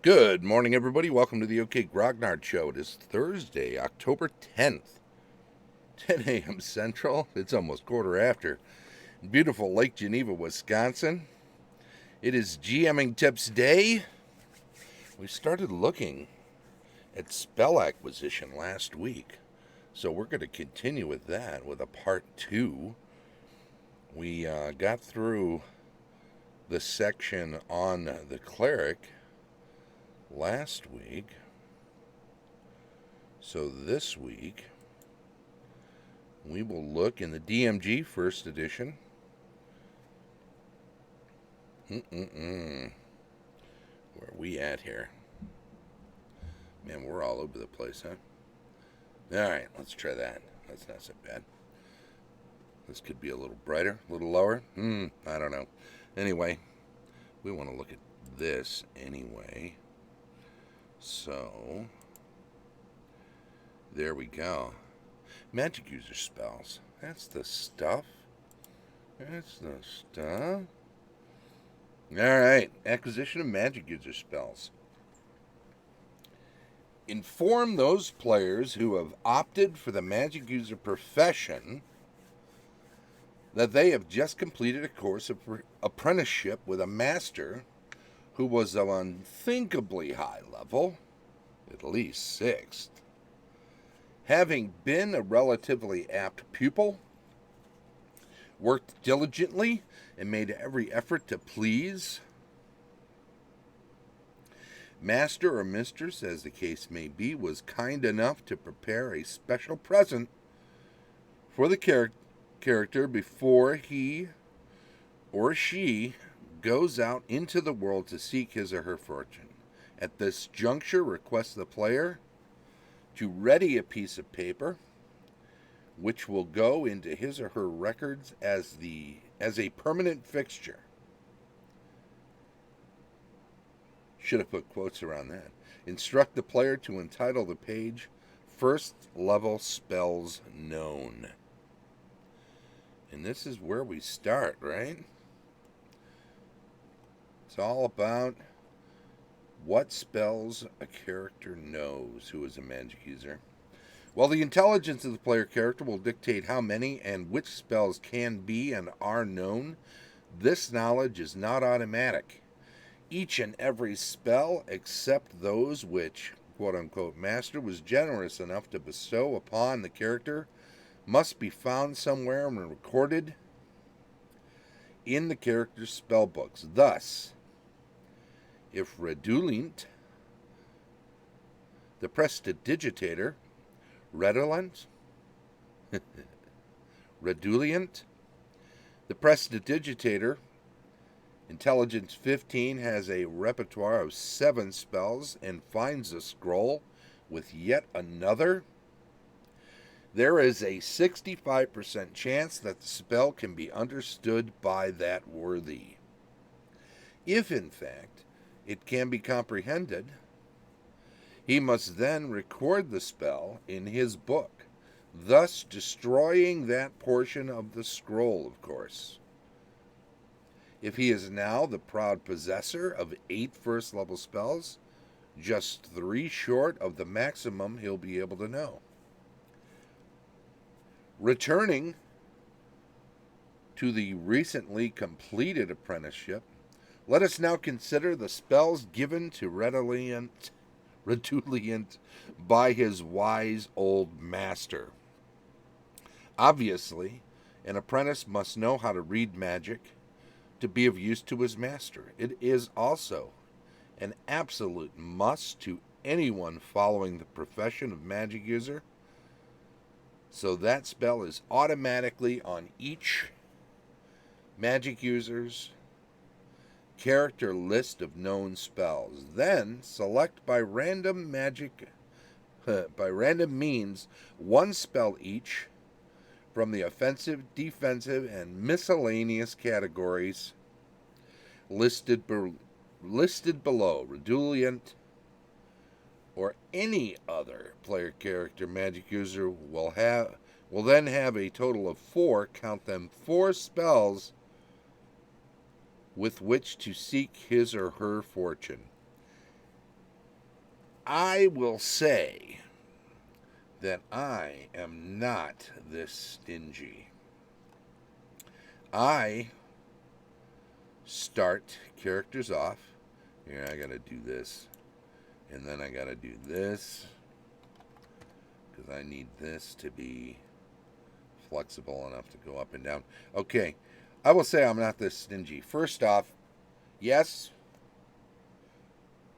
Good morning, everybody. Welcome to the OK Grognard Show. It is Thursday, October 10th, 10 a.m. Central. It's almost quarter after. Beautiful Lake Geneva, Wisconsin. It is GMing Tips Day. We started looking at Spell Aquistion last week, so we're going to continue with that with a part 2. We got through the section on the cleric last week. So this week, we will look in the DMG first edition. Where are we at here? Man, we're all over the place, huh? Alright, let's try that. That's not so bad. This could be a little brighter, a little lower. I don't know. Anyway, we want to look at this anyway. So, there we go. Magic user spells. That's the stuff. That's the stuff. Alright, acquisition of magic user spells. Inform those players who have opted for the magic user profession that they have just completed a course of apprenticeship with a master who was of unthinkably high level, at least 6th. Having been a relatively apt pupil, worked diligently, and made every effort to please, master or mistress, as the case may be, was kind enough to prepare a special present for the character before he or she goes out into the world to seek his or her fortune. At this juncture, request the player to ready a piece of paper which will go into his or her records as a permanent fixture. Should have put quotes around that. Instruct the player to entitle the page First Level Spells Known. And this is where we start, right? It's all about what spells a character knows who is a magic user. While the intelligence of the player character will dictate how many and which spells can be and are known, this knowledge is not automatic. Each and every spell, except those which, quote-unquote, master was generous enough to bestow upon the character, must be found somewhere and recorded in the character's spell books. Thus, if Redolent, the prestidigitator, Redolent, Redolent, the prestidigitator, Intelligence 15, has a repertoire of 7 spells and finds a scroll with yet another, there is a 65% chance that the spell can be understood by that worthy. If, in fact, it can be comprehended, he must then record the spell in his book, thus destroying that portion of the scroll, of course. If he is now the proud possessor of 8 first-level spells, just 3 short of the maximum he'll be able to know. Returning to the recently completed apprenticeship, let us now consider the spells given to Redolent by his wise old master. Obviously, an apprentice must know how to read magic to be of use to his master. It is also an absolute must to anyone following the profession of magic user, so that spell is automatically on each magic user's character list of known spells. Then select by random means 1 spell each from the offensive, defensive, and miscellaneous categories listed below. Redolent or any other player character magic user will then have a total of 4, count them, 4 spells with which to seek his or her fortune. I will say that I am not this stingy. I start characters off. Here, I gotta do this. And then I gotta do this. Because I need this to be flexible enough to go up and down. Okay, I will say I'm not this stingy. First off, yes,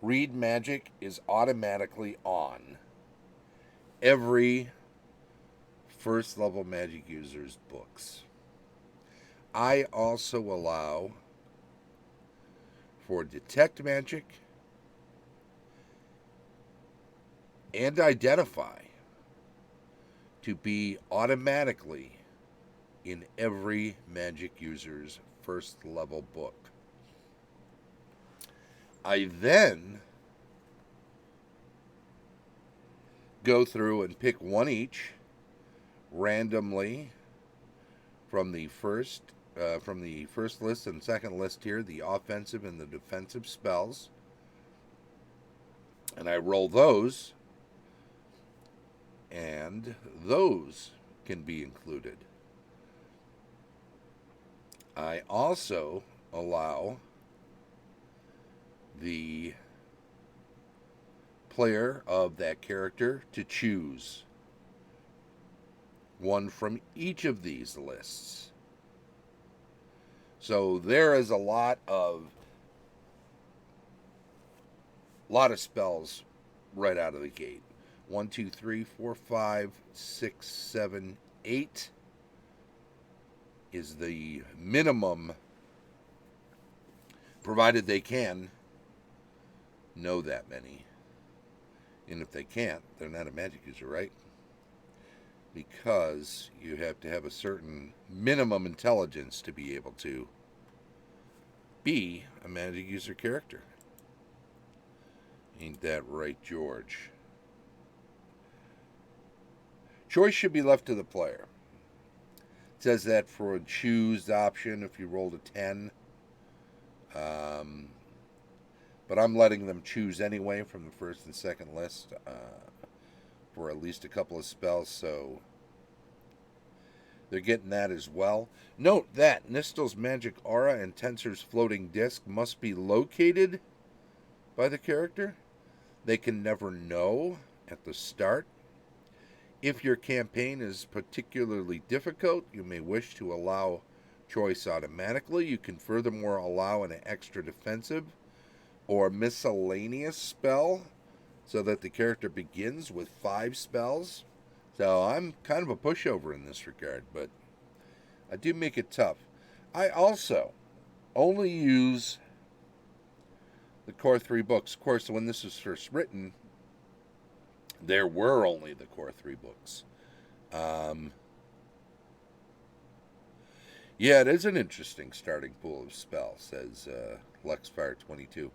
read magic is automatically on every first level magic user's books. I also allow for detect magic and identify to be automatically in every magic user's first level book. I then go through and pick one each randomly from the first list and second list here, the offensive and the defensive spells, and I roll those, and those can be included. I also allow the player of that character to choose one from each of these lists. So there is a lot of spells right out of the gate. 1, 2, 3, 4, 5, 6, 7, 8 is the minimum, provided they can know that many. And if they can't, they're not a magic user, right? Because you have to have a certain minimum intelligence to be able to be a magic user character. Ain't that right, George? Choice should be left to the player. It says that for a choose option if you rolled a 10. But I'm letting them choose anyway from the first and second list for at least a couple of spells, so they're getting that as well. Note that Nistel's magic aura and Tensor's floating disc must be located by the character. They can never know at the start. If your campaign is particularly difficult, you may wish to allow choice automatically. You can furthermore allow an extra defensive or miscellaneous spell so that the character begins with 5 spells. So I'm kind of a pushover in this regard, but I do make it tough. I also only use the core 3 books. Of course, when this was first written, there were only the core 3 books. Yeah, it is an interesting starting pool of spells, says LexFire22.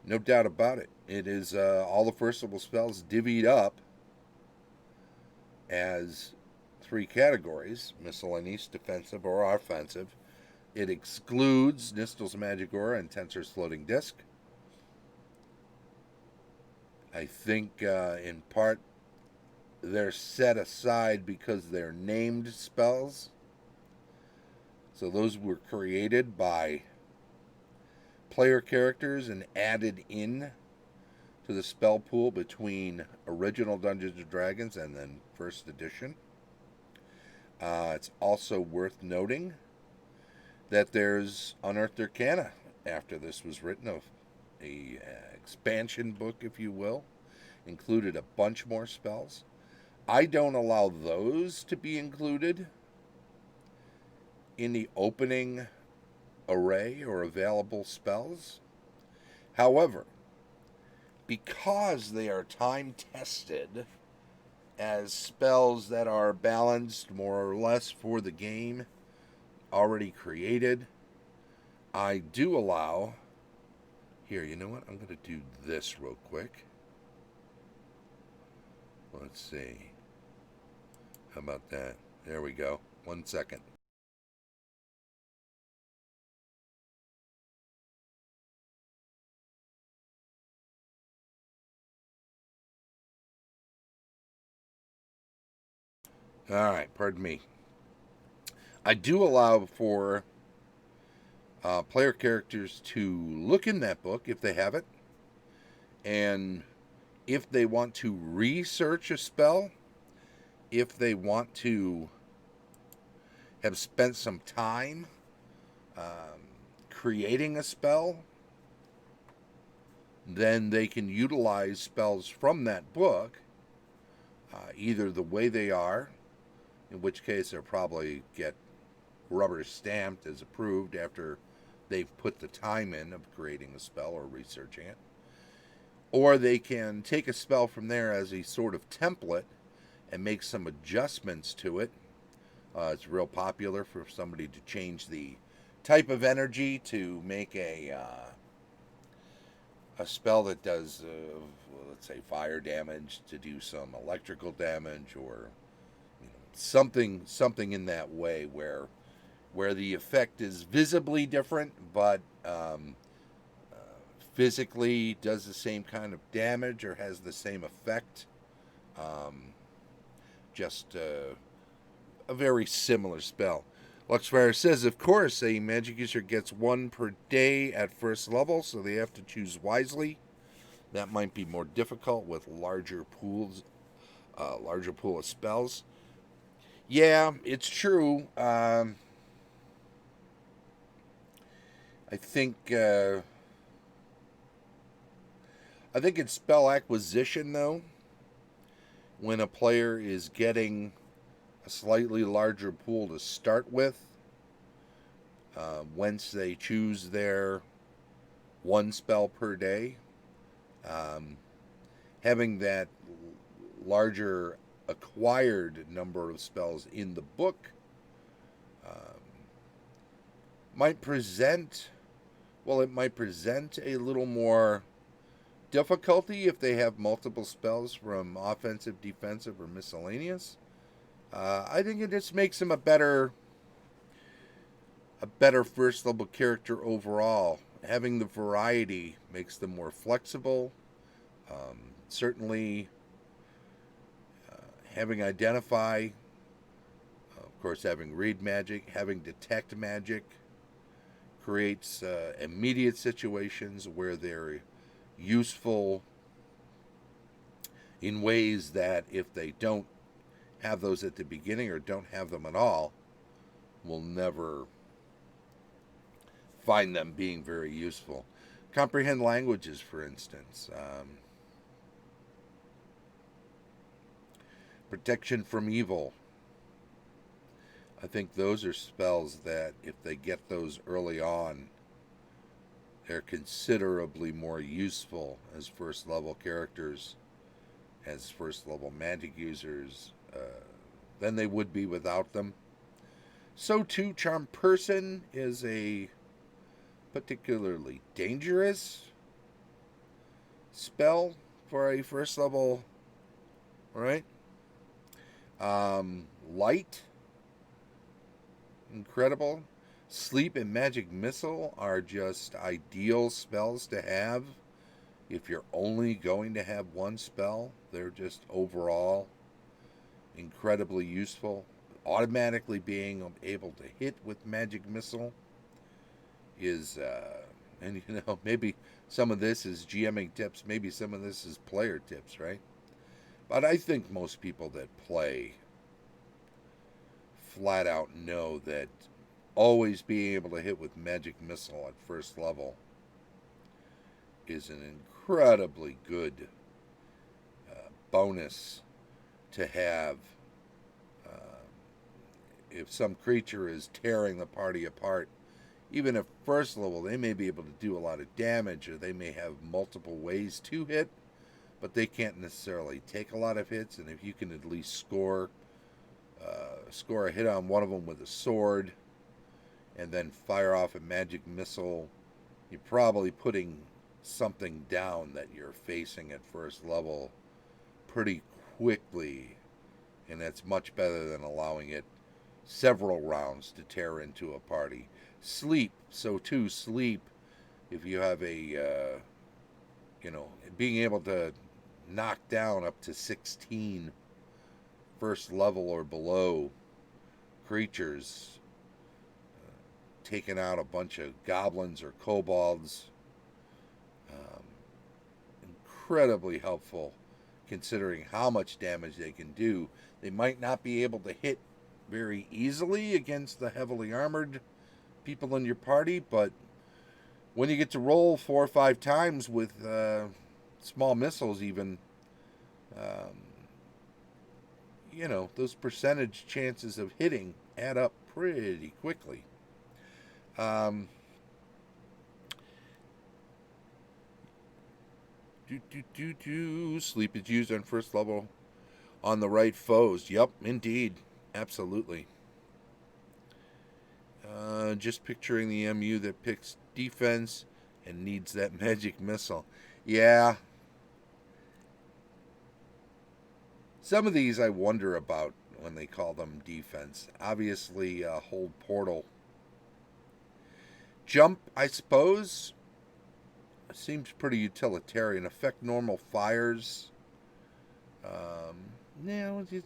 No doubt about it. It is all the first level spells divvied up as 3 categories: miscellaneous, defensive, or offensive. It excludes Nistel's Magic Aura and Tensor's Floating Disc. I think in part they're set aside because they're named spells. So those were created by player characters and added in to the spell pool between original Dungeons & Dragons and then first edition. It's also worth noting that there's Unearthed Arcana after this was written, of a expansion book, if you will, included a bunch more spells. I don't allow those to be included in the opening array or available spells. However, because they are time tested as spells that are balanced more or less for the game already created, I do allow, here, you know what, I'm going to do this real quick. Let's see, how about that? There we go. 1 second. All right, pardon me. I do allow for player characters to look in that book if they have it, and if they want to research a spell, if they want to have spent some time creating a spell, then they can utilize spells from that book, either the way they are, in which case they'll probably get rubber stamped as approved after they've put the time in of creating a spell or researching it, or they can take a spell from there as a sort of template and make some adjustments to it. It's real popular for somebody to change the type of energy to make a spell that does, let's say, fire damage to do some electrical damage, or something in that way where the effect is visibly different, but physically does the same kind of damage or has the same effect. Um, just a very similar spell. Luxfire says, of course, a magic user gets one per day at first level, so they have to choose wisely. That might be more difficult with larger pool of spells. Yeah, it's true. I think it's spell acquisition though. When a player is getting a slightly larger pool to start with, whence they choose their one spell per day. Having that larger acquired number of spells in the book might present, it might present a little more difficulty if they have multiple spells from offensive, defensive, or miscellaneous. I think it just makes them a better first level character overall. Having the variety makes them more flexible. Certainly, having identify, of course, having read magic, having detect magic creates immediate situations where they're useful in ways that if they don't have those at the beginning or don't have them at all, we'll never find them being very useful. Comprehend languages, for instance. Protection from evil. I think those are spells that, if they get those early on, they're considerably more useful as first level characters, as first level magic users, than they would be without them. So too, Charm Person is a particularly dangerous spell for a first level, right? Light, incredible. Sleep and Magic Missile are just ideal spells to have if you're only going to have one spell. They're just overall incredibly useful. Automatically being able to hit with Magic Missile is, and maybe some of this is GMing tips, maybe some of this is player tips, right? But I think most people that play flat out know that always being able to hit with Magic Missile at first level is an incredibly good bonus to have. If some creature is tearing the party apart, even at first level, they may be able to do a lot of damage, or they may have multiple ways to hit, but they can't necessarily take a lot of hits. And if you can at least score a hit on one of them with a sword, and then fire off a Magic Missile, you're probably putting something down that you're facing at first level pretty quickly, and that's much better than allowing it several rounds to tear into a party. Sleep, so too, sleep, if you have a, being able to knock down up to 16 first level or below creatures, taking out a bunch of goblins or kobolds. Um, Incredibly helpful considering how much damage they can do. They might not be able to hit very easily against the heavily armored people in your party, but when you get to roll 4 or 5 times with small missiles, even, um, those percentage chances of hitting add up pretty quickly. Um, Sleep is used on first level on the right foes. Yep, indeed. Absolutely. Just picturing the MU that picks defense and needs that magic missile. Yeah. Some of these I wonder about when they call them defense. Obviously, hold portal. Jump, I suppose, seems pretty utilitarian. Affect normal fires.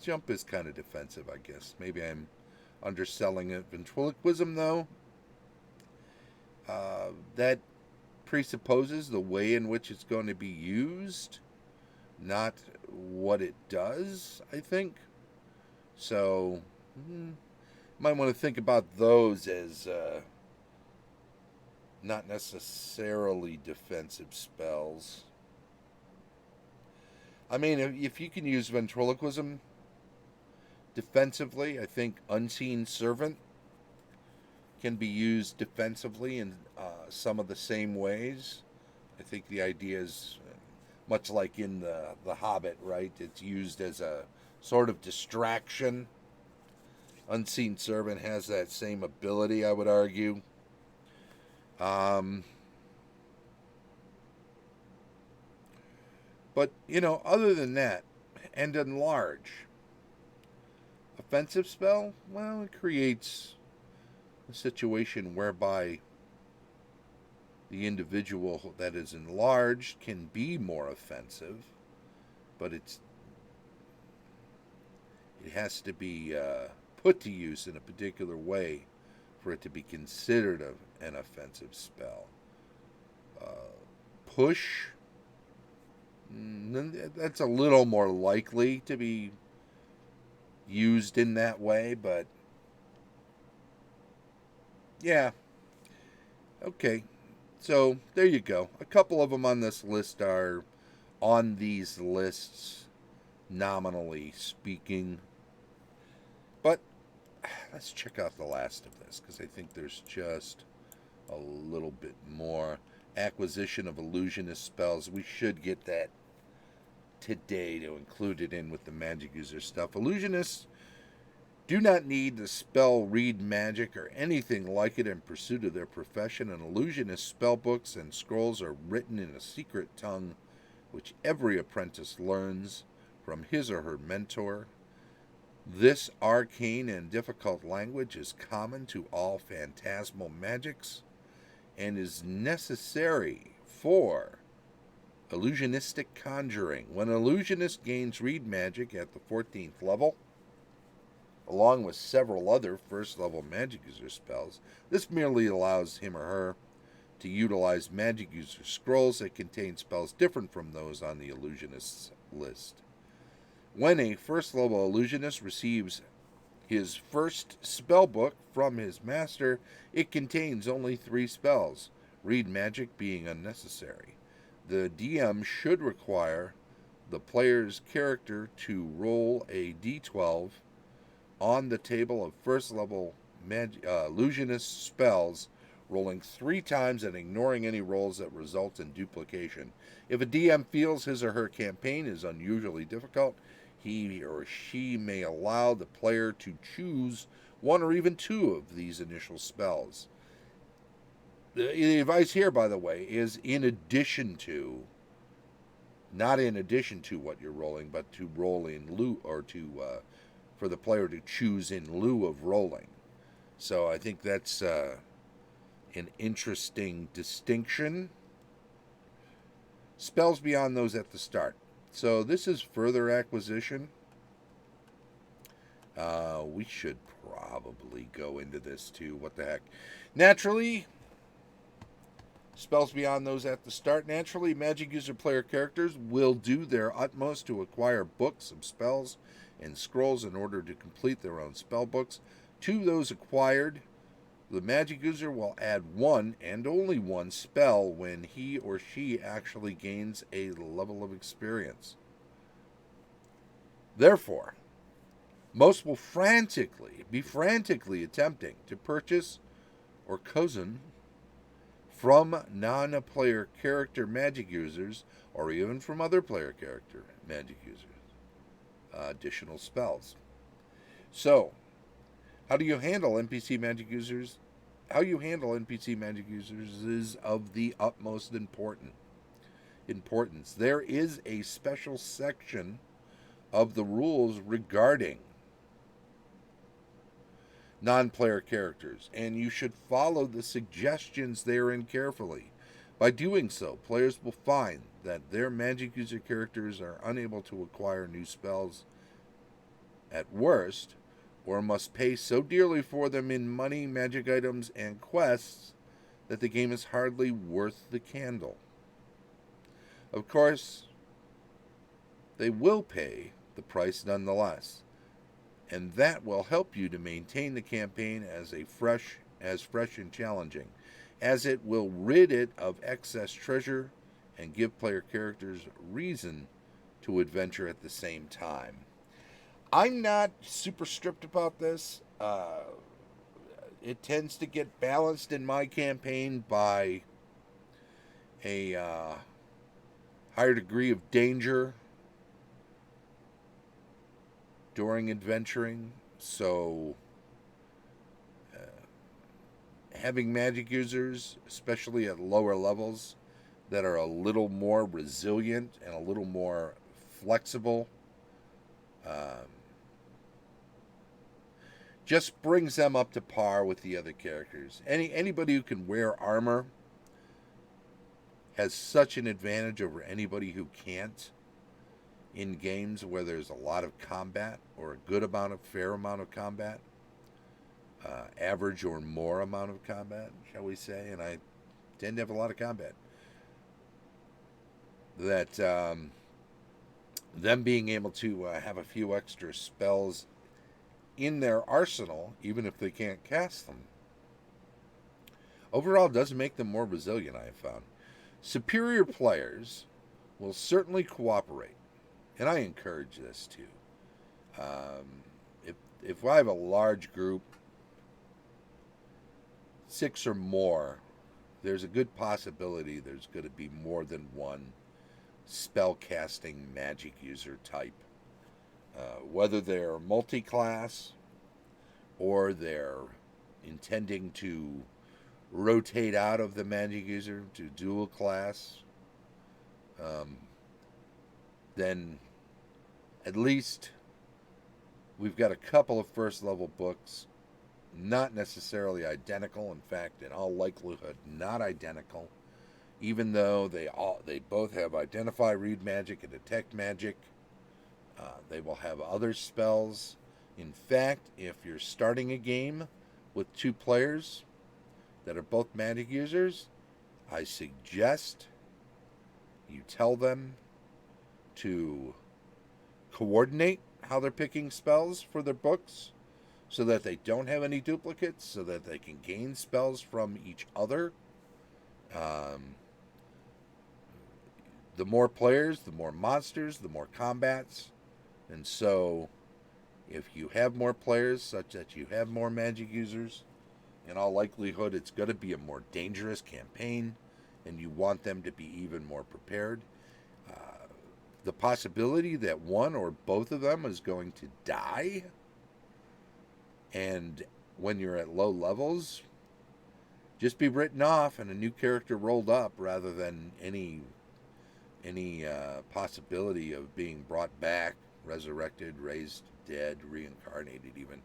Jump is kind of defensive, I guess. Maybe I'm underselling it. Ventriloquism, though, that presupposes the way in which it's going to be used, not what it does, I think. So, might want to think about those as not necessarily defensive spells. I mean, if you can use ventriloquism defensively, I think Unseen Servant can be used defensively in some of the same ways. I think the idea is much like in the Hobbit, right? It's used as a sort of distraction. Unseen Servant has that same ability, I would argue. But, other than that, and enlarge. Offensive spell? Well, it creates a situation whereby the individual that is enlarged can be more offensive, but it has to be put to use in a particular way for it to be considered an offensive spell. Push, that's a little more likely to be used in that way, but yeah. Okay, so there you go. A couple of them on this list are on these lists, nominally speaking. But let's check out the last of this, because I think there's just a little bit more. Acquisition of illusionist spells. We should get that today to include it in with the magic user stuff. Illusionists do not need to spell read magic or anything like it in pursuit of their profession. An illusionist spell books and scrolls are written in a secret tongue which every apprentice learns from his or her mentor. This arcane and difficult language is common to all phantasmal magics and is necessary for illusionistic conjuring. When an illusionist gains read magic at the 14th level, along with several other first-level magic user spells, this merely allows him or her to utilize magic user scrolls that contain spells different from those on the illusionist's list. When a first-level illusionist receives his first spell book from his master, it contains only 3 spells, read magic being unnecessary. The DM should require the player's character to roll a d12 on the table of first-level illusionist spells, rolling 3 times and ignoring any rolls that result in duplication. If a DM feels his or her campaign is unusually difficult, he or she may allow the player to choose 1 or even 2 of these initial spells. The advice here, by the way, is in addition to, not in addition to what you're rolling, but to roll in lieu, or for the player to choose in lieu of rolling. So I think that's an interesting distinction. Spells beyond those at the start. So this is further acquisition. We should probably go into this too. What the heck? Naturally, spells beyond those at the start. Naturally, Magic user player characters will do their utmost to acquire books of spells and scrolls in order to complete their own spell books. To those acquired, the Magic user will add one and only one spell when he or she actually gains a level of experience. Therefore, most will be frantically attempting to purchase or cozen from non-player character Magic users, or even from other player character Magic users, additional spells. So, how you handle NPC Magic users is of the utmost importance. There is a special section of the rules regarding non-player characters, and you should follow the suggestions therein carefully. By doing so, players will find that their Magic user characters are unable to acquire new spells at worst, or must pay so dearly for them in money, magic items, and quests that the game is hardly worth the candle. Of course, they will pay the price nonetheless, and that will help you to maintain the campaign as fresh and challenging, as it will rid it of excess treasure and give player characters reason to adventure at the same time. I'm not super strict about this. It tends to get balanced in my campaign by a higher degree of danger during adventuring. So, having Magic users, especially at lower levels, that are a little more resilient and a little more flexible, just brings them up to par with the other characters. Anybody who can wear armor has such an advantage over anybody who can't in games where there's a lot of combat, or a good amount of fair amount of combat, average or more amount of combat, shall we say, and I tend to have a lot of combat. That them being able to have a few extra spells in their arsenal, even if they can't cast them, overall does make them more resilient, I have found. Superior players will certainly cooperate, and I encourage this too. If I have a large group, 6 or more, there's a good possibility there's going to be more than one spell casting Magic user type. Whether they're multi-class or they're intending to rotate out of the Magic user to dual class, then at least we've got a couple of first level books, not necessarily identical. In fact, in all likelihood, not identical, even though they both have Identify, Read Magic, and Detect Magic. They will have other spells. In fact, if you're starting a game with 2 players that are both Magic users, I suggest you tell them to coordinate how they're picking spells for their books, so that they don't have any duplicates, so that they can gain spells from each other. The more players, the more monsters, the more combats. And so, if you have more players, such that you have more Magic users, in all likelihood it's going to be a more dangerous campaign, and you want them to be even more prepared. The possibility that one or both of them is going to die, and when you're at low levels, just be written off and a new character rolled up, rather than any possibility of being brought back, resurrected, raised dead, reincarnated even,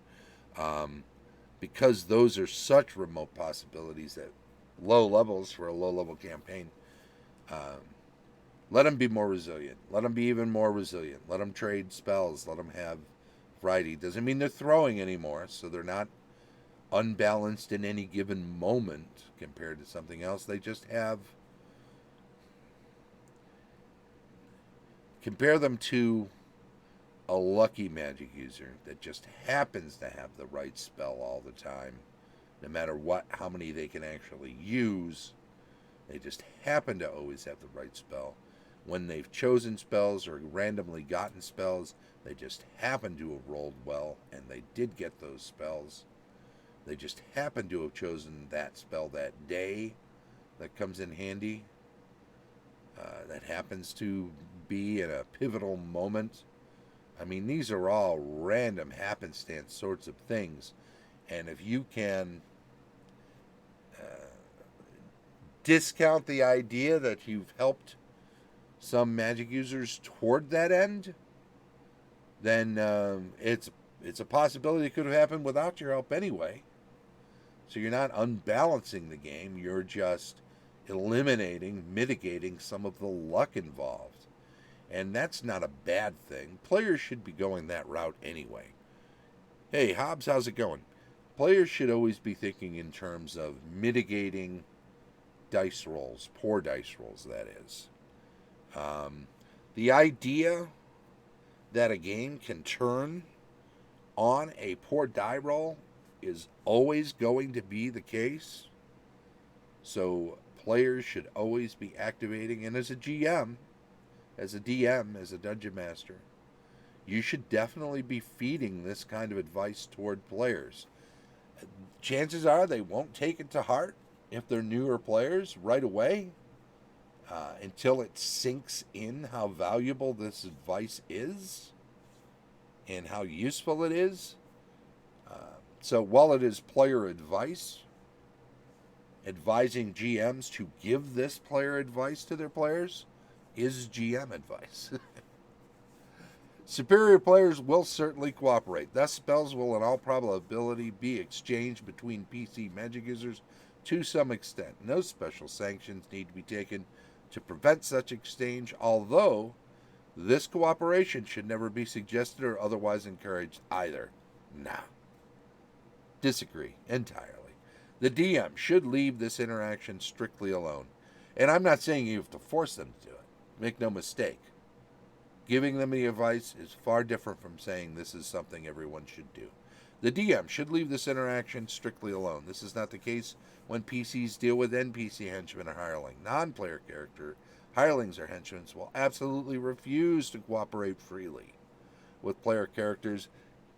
because those are such remote possibilities at low levels for a low level campaign. Let them be more resilient. Let them be even more resilient. Let them trade spells. Let them have variety. Doesn't mean they're throwing anymore, so they're not unbalanced in any given moment compared to something else. They just have... Compare them to a lucky magic user that just happens to have the right spell all the time. No matter how many they can actually use, they just happen to always have the right spell. When they've chosen spells or randomly gotten spells, they just happen to have rolled well, and they did get those spells. They just happen to have chosen that spell that day that comes in handy. That happens to be in a pivotal moment. I mean, these are all random happenstance sorts of things. And if you can discount the idea that you've helped some magic users toward that end, then it's a possibility it could have happened without your help anyway. So you're not unbalancing the game, you're just mitigating some of the luck involved. And that's not a bad thing. Players should be going that route anyway. Hey, Hobbs, how's it going? Players should always be thinking in terms of mitigating dice rolls, poor dice rolls, that is. The idea that a game can turn on a poor die roll is always going to be the case. So players should always be activating, and as a GM, as a DM, as a dungeon master, you should definitely be feeding this kind of advice toward players. Chances are they won't take it to heart if they're newer players right away, until it sinks in how valuable this advice is and how useful it is. So while it is player advice, advising GMs to give this player advice to their players is GM advice. Superior players will certainly cooperate. Thus, spells will in all probability be exchanged between PC magic users to some extent. No special sanctions need to be taken to prevent such exchange, although this cooperation should never be suggested or otherwise encouraged either. Nah. Disagree entirely. The DM should leave this interaction strictly alone. And I'm not saying you have to force them to do it. Make no mistake. Giving them the advice is far different from saying this is something everyone should do. The DM should leave this interaction strictly alone. This is not the case when PCs deal with NPC henchmen or hireling. Non-player character hirelings or henchmen will absolutely refuse to cooperate freely with player characters,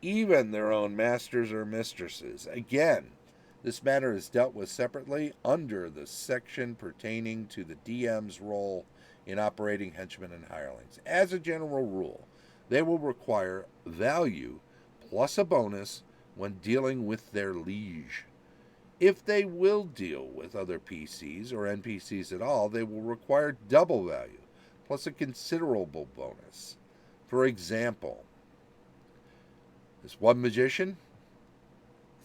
even their own masters or mistresses. Again, this matter is dealt with separately under the section pertaining to the DM's role in operating henchmen and hirelings. As a general rule, they will require value plus a bonus when dealing with their liege. If they will deal with other PCs or NPCs at all, they will require double value plus a considerable bonus. For example, this one magician,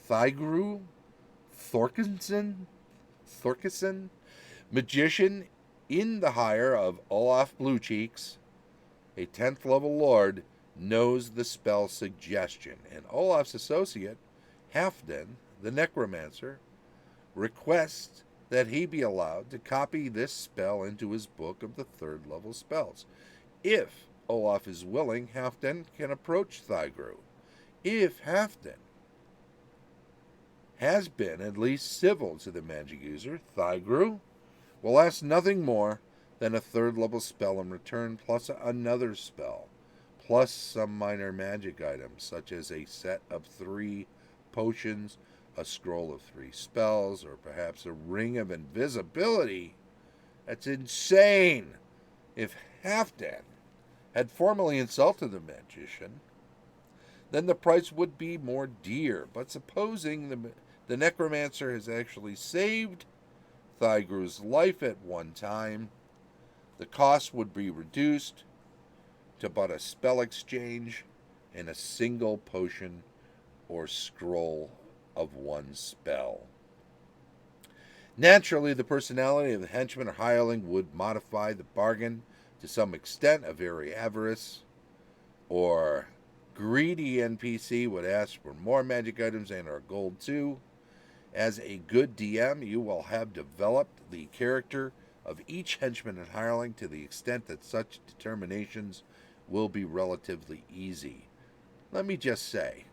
Thygru Thorkison, magician in the hire of Olaf Bluecheeks, a 10th level lord, knows the spell suggestion, and Olaf's associate, Halfdan, the necromancer, requests that he be allowed to copy this spell into his book of the 3rd level spells. If Olaf is willing, Halfdan can approach Thygru. If Halfdan has been at least civil to the magic user, Thygru will ask nothing more than a 3rd level spell in return, plus another spell, plus some minor magic items, such as a set of 3 potions, a scroll of 3 spells, or perhaps a ring of invisibility. That's insane! If Halfdan had formally insulted the magician, then the price would be more dear. But supposing the necromancer has actually saved Thygru's life at one time, the cost would be reduced to but a spell exchange and a single potion or scroll of 1 spell. Naturally, the personality of the henchman or hireling would modify the bargain to some extent. A very avarice or greedy NPC would ask for more magic items and or gold too. As a good DM, you will have developed the character of each henchman and hireling to the extent that such determinations will be relatively easy. Let me just say,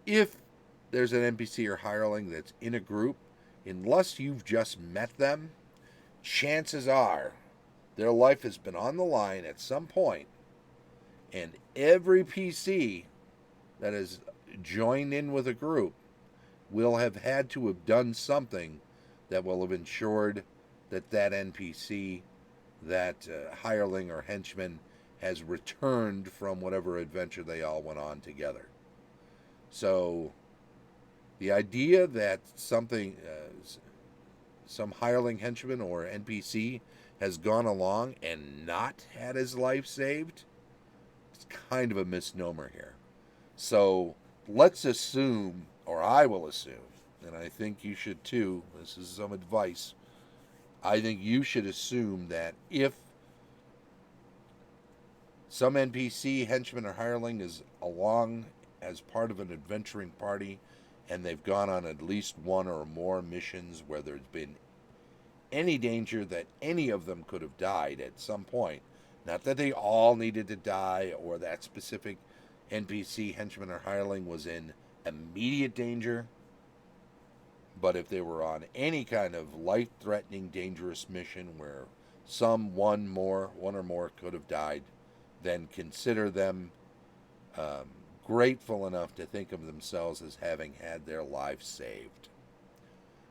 if there's an NPC or hireling that's in a group, unless you've just met them, chances are their life has been on the line at some point, and every PC that has joined in with a group will have had to have done something that will have ensured that that NPC, that hireling or henchman, has returned from whatever adventure they all went on together. So the idea that something, some hireling henchman or NPC has gone along and not had his life saved, it's kind of a misnomer here. So let's assume, or I will assume, and I think you should too, this is some advice, I think you should assume that if some NPC, henchman, or hireling is along as part of an adventuring party and they've gone on at least one or more missions where there's been any danger that any of them could have died at some point, not that they all needed to die or that specific NPC, henchman, or hireling was in immediate danger, but if they were on any kind of life-threatening, dangerous mission where one or more could have died, then consider them grateful enough to think of themselves as having had their lives saved.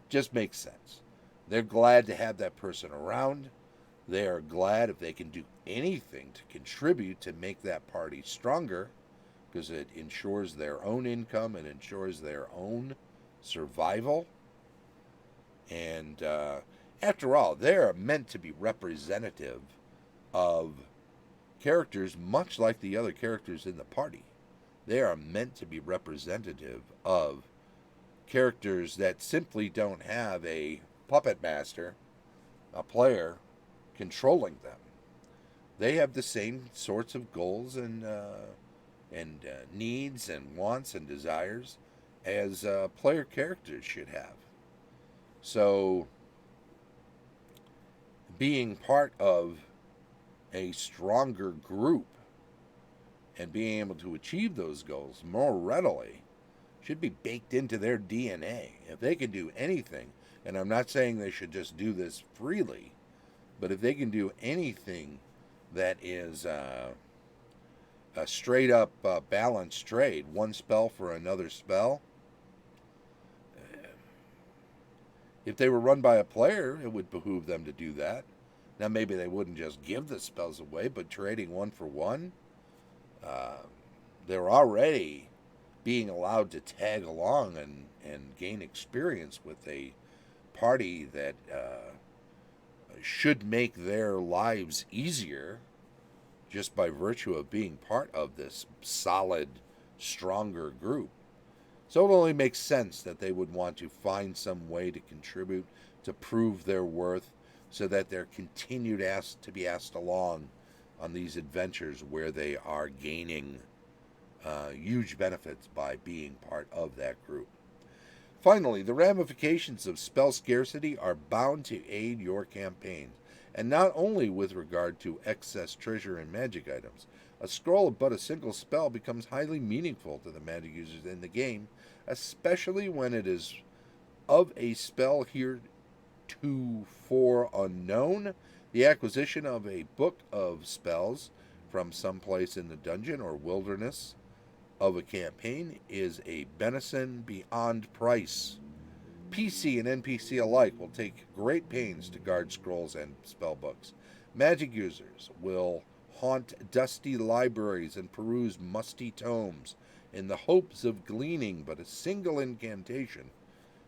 Just makes sense. They're glad to have that person around. They are glad if they can do anything to contribute to make that party stronger, because it ensures their own income and ensures their own survival. And after all, they're meant to be representative of characters much like the other characters in the party. They are meant to be representative of characters that simply don't have a puppet master, a player, controlling them. They have the same sorts of goals and needs and wants and desires as player characters should have. So, being part of a stronger group and being able to achieve those goals more readily should be baked into their DNA. If they can do anything, and I'm not saying they should just do this freely, but if they can do anything that is a straight up balanced trade, one spell for another spell, if they were run by a player, it would behoove them to do that. Now, maybe they wouldn't just give the spells away, but trading one for one, they're already being allowed to tag along and gain experience with a party that should make their lives easier just by virtue of being part of this solid, stronger group. So it only makes sense that they would want to find some way to contribute, to prove their worth, so that they're continued to be asked along on these adventures where they are gaining huge benefits by being part of that group. Finally, the ramifications of spell scarcity are bound to aid your campaigns, and not only with regard to excess treasure and magic items. A scroll of but a single spell becomes highly meaningful to the magic users in the game, especially when it is of a spell heretofore unknown. The acquisition of a book of spells from someplace in the dungeon or wilderness of a campaign is a benison beyond price. PC and NPC alike will take great pains to guard scrolls and spellbooks. Magic users will haunt dusty libraries and peruse musty tomes in the hopes of gleaning but a single incantation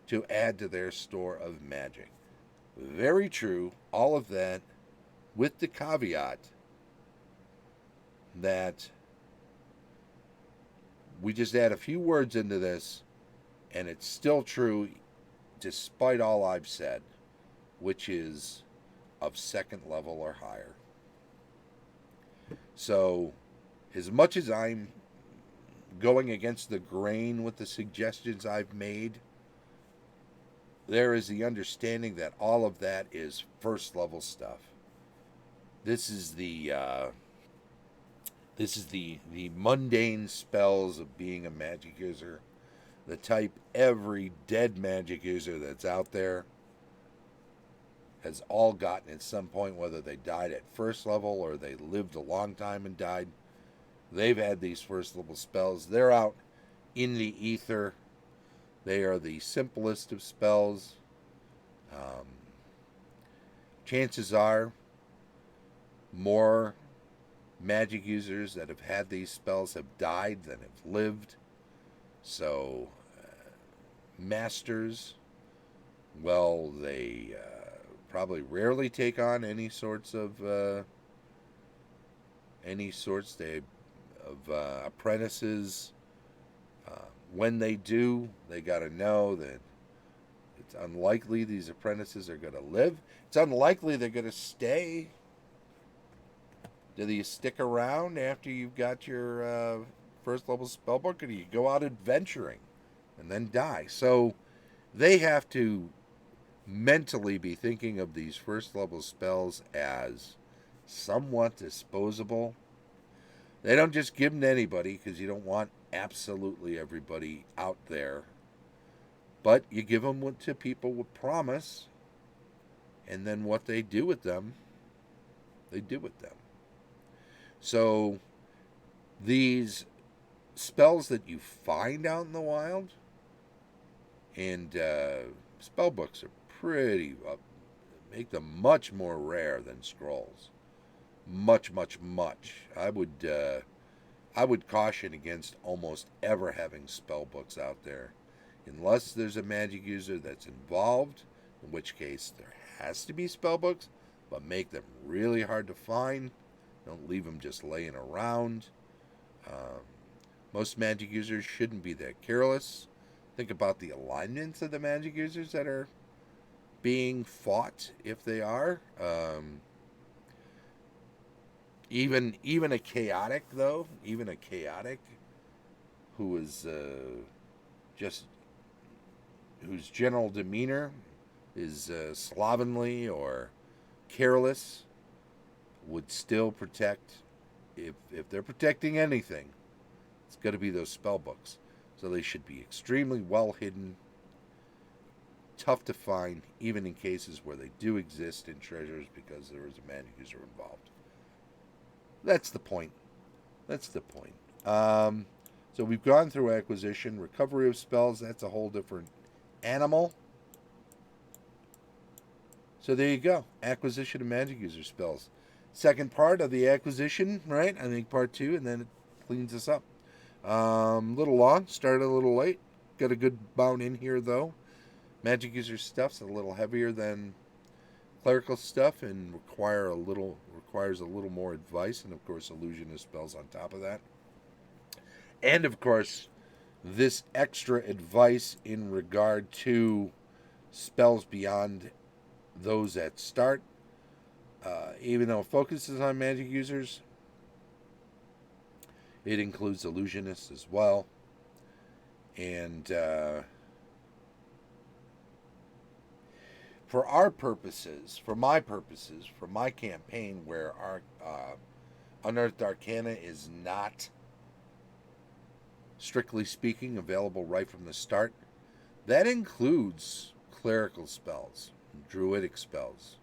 to add to their store of magic. Very true, all of that, with the caveat that we just add a few words into this, and it's still true despite all I've said, which is of second level or higher. So, as much as I'm going against the grain with the suggestions I've made, there is the understanding that all of that is first level stuff. This is the mundane spells of being a magic user, the type every dead magic user that's out there has all gotten at some point, whether they died at first level or they lived a long time and died. They've had these first level spells. They're out in the ether. They are the simplest of spells. Chances are more magic users that have had these spells have died than have lived. So, masters, well, they probably rarely take on any sorts of apprentices. When they do, they got to know that it's unlikely these apprentices are going to live. It's unlikely they're going to stay. Do you stick around after you've got your first level spellbook, or do you go out adventuring and then die? So they have to mentally be thinking of these first level spells as somewhat disposable. They don't just give them to anybody, because you don't want absolutely everybody out there. But you give them to people with promise, and then what they do with them, they do with them. So these spells that you find out in the wild, and spell books are pretty, make them much more rare than scrolls. Much, much, much. I would caution against almost ever having spell books out there, unless there's a magic user that's involved, in which case there has to be spell books, but make them really hard to find. Don't leave them just laying around. Most magic users shouldn't be that careless. Think about the alignments of the magic users that are being fought, if they are. Even a chaotic, though, even a chaotic who is whose general demeanor is slovenly or careless, would still protect. If they're protecting anything, it's got to be those spell books. So they should be extremely well hidden, tough to find, even in cases where they do exist in treasures because there is a magic user involved. That's the point. That's the point. So we've gone through acquisition, recovery of spells. That's a whole different animal. So there you go. Acquisition of magic user spells. Second part of the acquisition, right? I think part 2, and then it cleans us up. Little long, started a little late. Got a good bound in here, though. Magic user stuff's a little heavier than clerical stuff, and requires a little more advice, and of course illusionist spells on top of that. And of course, this extra advice in regard to spells beyond those at start. Even though it focuses on magic users, it includes illusionists as well. And for our purposes, for my campaign, where our Unearthed Arcana is not, strictly speaking, available right from the start, that includes clerical spells, druidic spells.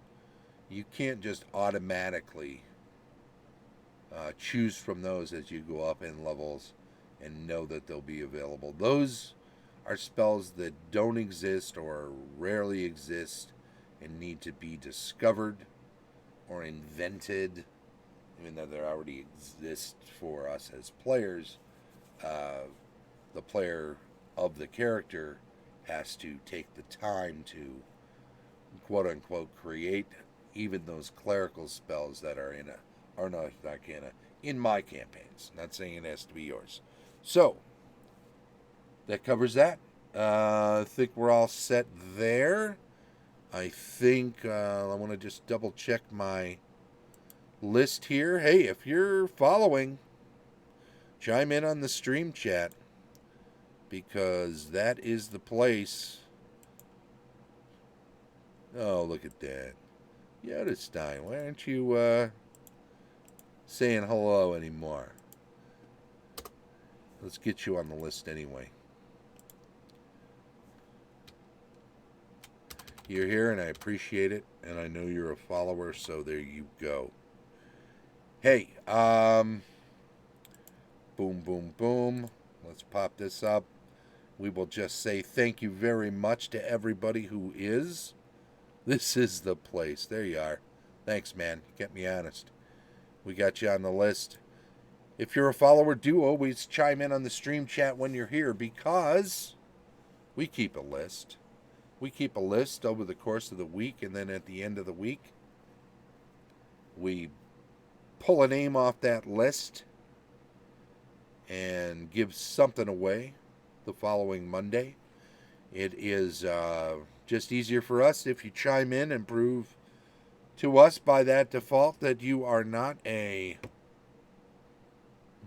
You can't just automatically choose from those as you go up in levels and know that they'll be available. Those are spells that don't exist or rarely exist and need to be discovered or invented, even though they already exist for us as players. The player of the character has to take the time to quote-unquote create even those clerical spells that are in Unearthed Arcana in my campaigns. Not saying it has to be yours. So, that covers that. I think we're all set there. I think I want to just double check my list here. Hey, if you're following, chime in on the stream chat, because that is the place. Oh, look at that. Yodestein, why aren't you saying hello anymore? Let's get you on the list anyway. You're here, and I appreciate it, and I know you're a follower, so there you go. Hey, boom, boom, boom. Let's pop this up. We will just say thank you very much to everybody who is. This is the place. There you are. Thanks, man. You kept me honest. We got you on the list. If you're a follower, do always chime in on the stream chat when you're here, because we keep a list. We keep a list over the course of the week, and then at the end of the week, we pull a name off that list and give something away the following Monday. It is just easier for us if you chime in and prove to us by that default that you are not a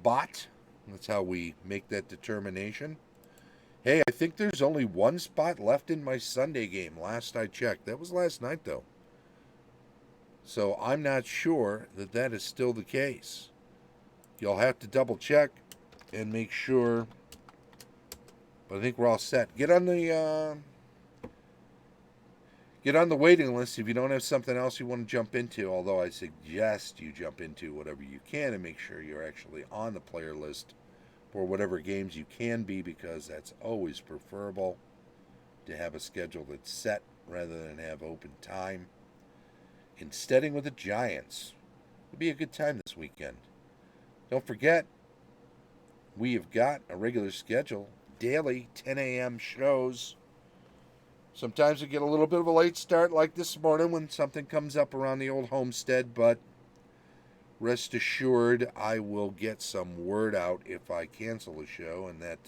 bot. That's how we make that determination. Hey, I think there's only one spot left in my Sunday game, last I checked. That was last night, though. So I'm not sure that that is still the case. You'll have to double check and make sure. But I think we're all set. Get on the waiting list if you don't have something else you want to jump into. Although I suggest you jump into whatever you can and make sure you're actually on the player list for whatever games you can be, because that's always preferable to have a schedule that's set rather than have open time. Insteading with the Giants. It'll be a good time this weekend. Don't forget, we have got a regular schedule, daily 10 a.m. shows. Sometimes we get a little bit of a late start like this morning when something comes up around the old homestead, but rest assured I will get some word out if I cancel a show, and that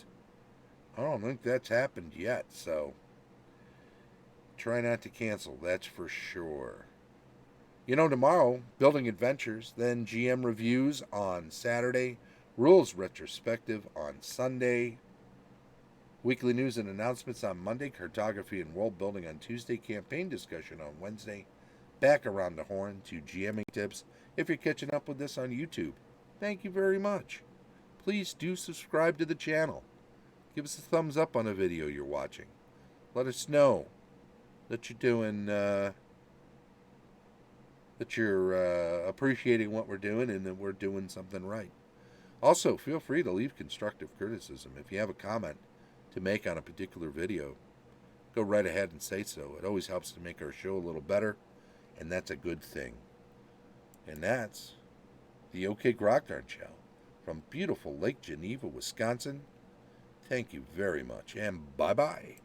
I don't think that's happened yet, so try not to cancel, that's for sure. You know, tomorrow, Building Adventures, then GM Reviews on Saturday, Rules Retrospective on Sunday, Weekly News and Announcements on Monday, Cartography and World Building on Tuesday, Campaign Discussion on Wednesday, back around the horn to GMing tips if you're catching up with this on YouTube. Thank you very much. Please do subscribe to the channel. Give us a thumbs up on a video you're watching. Let us know that you're doing, that you're appreciating what we're doing and that we're doing something right. Also, feel free to leave constructive criticism. If you have a comment to make on a particular video, go right ahead and say so. It always helps to make our show a little better, and that's a good thing. And that's the OK Grognard Show from beautiful Lake Geneva, Wisconsin. Thank you very much, and bye-bye.